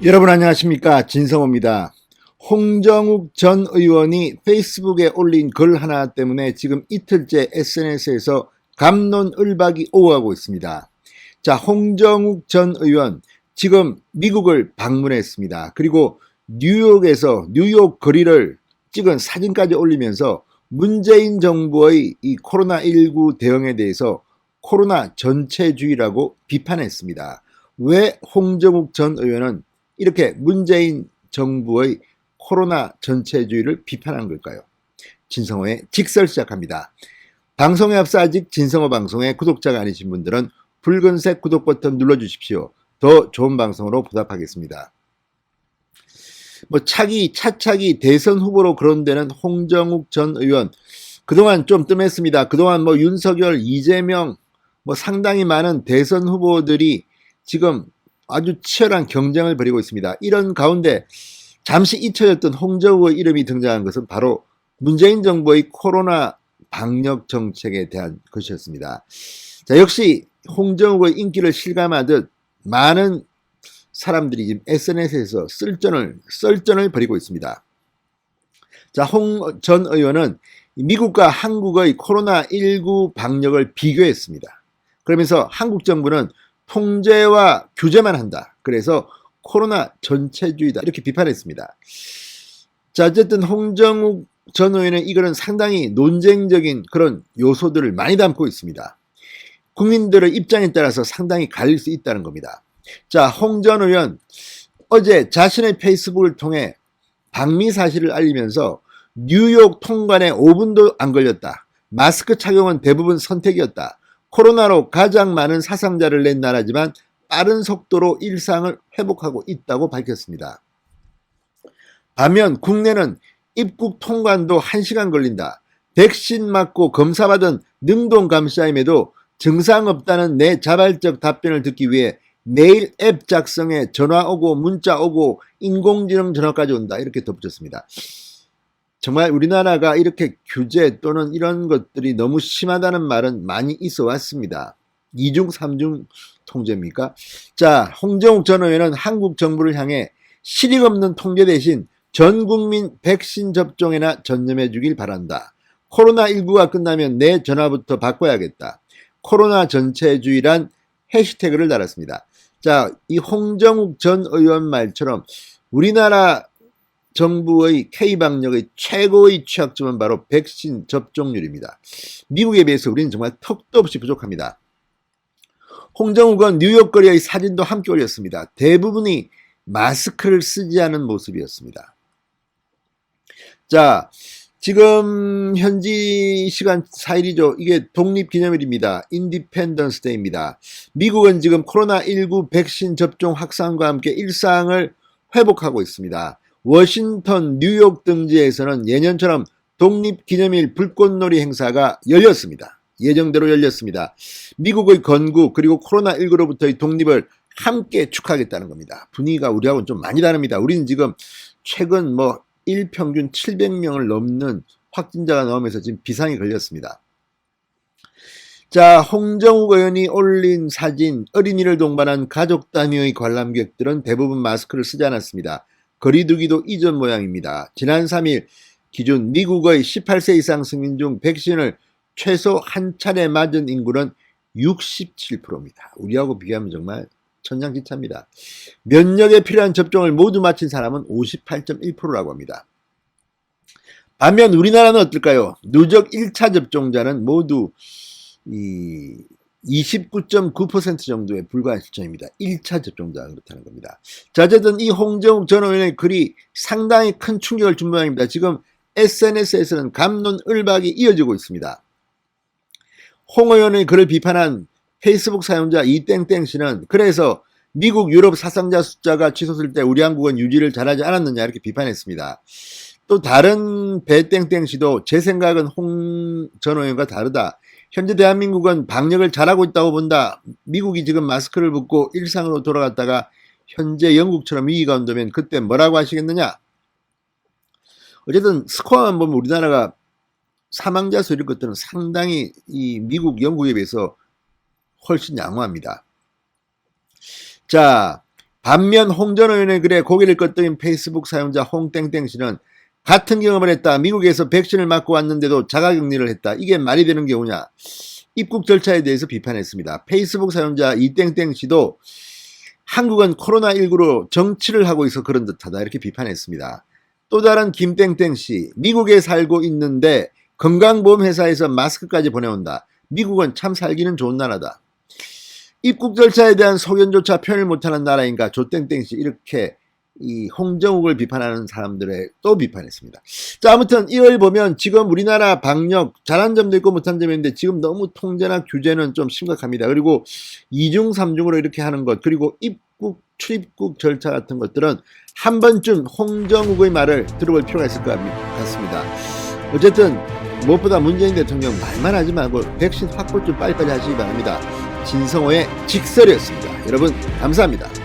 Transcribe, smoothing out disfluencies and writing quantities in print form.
여러분 안녕하십니까, 진성호입니다. 홍정욱 전 의원이 페이스북에 올린 글 하나 때문에 지금 이틀째 SNS에서 갑론을박이 오가고 있습니다. 자, 홍정욱 전 의원 지금 미국을 방문했습니다. 그리고 뉴욕에서 뉴욕 거리를 찍은 사진까지 올리면서 문재인 정부의 이 코로나19 대응에 대해서 코로나 전체주의라고 비판했습니다. 왜 홍정욱 전 의원은 이렇게 문재인 정부의 코로나 전체주의를 비판한 걸까요? 진성호의 직설 시작합니다. 방송에 앞서 아직 진성호 방송의 구독자가 아니신 분들은 붉은색 구독 버튼 눌러주십시오. 더 좋은 방송으로 보답하겠습니다. 차차기 대선 후보로 거론되는 홍정욱 전 의원, 그동안 좀 뜸했습니다. 그동안 윤석열, 이재명, 상당히 많은 대선 후보들이 지금 아주 치열한 경쟁을 벌이고 있습니다. 이런 가운데 잠시 잊혀졌던 홍정욱의 이름이 등장한 것은 바로 문재인 정부의 코로나 방역 정책에 대한 것이었습니다. 자, 역시 홍정욱의 인기를 실감하듯 많은 사람들이 지금 SNS에서 썰전을 벌이고 있습니다. 자, 홍 전 의원은 미국과 한국의 코로나19 방역을 비교했습니다. 그러면서 한국 정부는 통제와 규제만 한다. 그래서 코로나 전체주의다. 이렇게 비판했습니다. 자, 어쨌든 홍정욱 전 의원의 이 글은 상당히 논쟁적인 그런 요소들을 많이 담고 있습니다. 국민들의 입장에 따라서 상당히 갈릴 수 있다는 겁니다. 자, 홍 전 의원 어제 자신의 페이스북을 통해 방미 사실을 알리면서 뉴욕 통관에 5분도 안 걸렸다. 마스크 착용은 대부분 선택이었다. 코로나로 가장 많은 사상자를 낸 나라지만 빠른 속도로 일상을 회복하고 있다고 밝혔습니다. 반면 국내는 입국 통관도 1시간 걸린다. 백신 맞고 검사받은 능동감시임에도 증상 없다는 내 자발적 답변을 듣기 위해 매일 앱 작성에 전화 오고 문자 오고 인공지능 전화까지 온다. 이렇게 덧붙였습니다. 정말 우리나라가 이렇게 규제 또는 이런 것들이 너무 심하다는 말은 많이 있어 왔습니다. 2중, 3중 통제입니까? 자, 홍정욱 전 의원은 한국 정부를 향해 실익 없는 통제 대신 전 국민 백신 접종에나 전념해 주길 바란다. 코로나19가 끝나면 내 전화부터 바꿔야겠다. 코로나 전체주의란 해시태그를 달았습니다. 자, 이 홍정욱 전 의원 말처럼 우리나라 정부의 K방역의 최고의 취약점은 바로 백신 접종률입니다. 미국에 비해서 우리는 정말 턱도 없이 부족합니다. 홍정욱은 뉴욕 거리의 사진도 함께 올렸습니다. 대부분이 마스크를 쓰지 않은 모습이었습니다. 자, 지금 현지 시간 4일이죠. 이게 독립기념일입니다. 인디펜던스 데이입니다. 미국은 지금 코로나19 백신 접종 확산과 함께 일상을 회복하고 있습니다. 워싱턴, 뉴욕 등지에서는 예년처럼 독립기념일 불꽃놀이 행사가 열렸습니다. 예정대로 열렸습니다. 미국의 건국 그리고 코로나19로부터의 독립을 함께 축하하겠다는 겁니다. 분위기가 우리하고는 좀 많이 다릅니다. 우리는 지금 최근 일평균 700명을 넘는 확진자가 나오면서 지금 비상이 걸렸습니다. 자, 홍정욱 의원이 올린 사진, 어린이를 동반한 가족 단위의 관람객들은 대부분 마스크를 쓰지 않았습니다. 거리두기도 이전 모양입니다. 지난 3일 기준 미국의 18세 이상 성인 중 백신을 최소 한 차례 맞은 인구는 67%입니다. 우리하고 비교하면 정말 천장지차입니다. 면역에 필요한 접종을 모두 마친 사람은 58.1%라고 합니다. 반면 우리나라는 어떨까요? 누적 1차 접종자는 모두 29.9% 정도에 불과한 실정입니다. 1차 접종자가 그렇다는 겁니다. 자, 어쨌든 이 홍정욱 전 의원의 글이 상당히 큰 충격을 준 모양입니다. 지금 SNS에서는 갑론을박이 이어지고 있습니다. 홍 의원의 글을 비판한 페이스북 사용자 이땡땡씨는 그래서 미국, 유럽 사상자 숫자가 치솟을 때 우리 한국은 유지를 잘하지 않았느냐 이렇게 비판했습니다. 또 다른 배땡땡씨도 제 생각은 홍 전 의원과 다르다. 현재 대한민국은 방역을 잘하고 있다고 본다. 미국이 지금 마스크를 벗고 일상으로 돌아갔다가 현재 영국처럼 위기가 온다면 그때 뭐라고 하시겠느냐. 어쨌든 스코어만 보면 우리나라가 사망자 수 이런 것들은 상당히 이 미국, 영국에 비해서 훨씬 양호합니다. 자, 반면 홍 전 의원의 글에 고개를 끄덕인 페이스북 사용자 홍땡땡씨는 같은 경험을 했다. 미국에서 백신을 맞고 왔는데도 자가격리를 했다. 이게 말이 되는 경우냐. 입국 절차에 대해서 비판했습니다. 페이스북 사용자 이땡땡씨도 한국은 코로나19로 정치를 하고 있어 그런 듯하다. 이렇게 비판했습니다. 또 다른 김땡땡씨, 미국에 살고 있는데 건강보험회사에서 마스크까지 보내온다. 미국은 참 살기는 좋은 나라다. 입국 절차에 대한 소견조차 표현을 못하는 나라인가. 조땡땡씨 이렇게 이 홍정욱을 비판하는 사람들의 또 비판했습니다. 자, 아무튼 이걸 보면 지금 우리나라 방역 잘한 점도 있고 못한 점이 있는데 지금 너무 통제나 규제는 좀 심각합니다. 그리고 2중 3중으로 이렇게 하는 것, 그리고 입국 출입국 절차 같은 것들은 한 번쯤 홍정욱의 말을 들어볼 필요가 있을 것 같습니다. 어쨌든 무엇보다 문재인 대통령 말만 하지 말고 백신 확보 좀 빨리빨리 하시기 바랍니다. 진성호의 직설이었습니다. 여러분 감사합니다.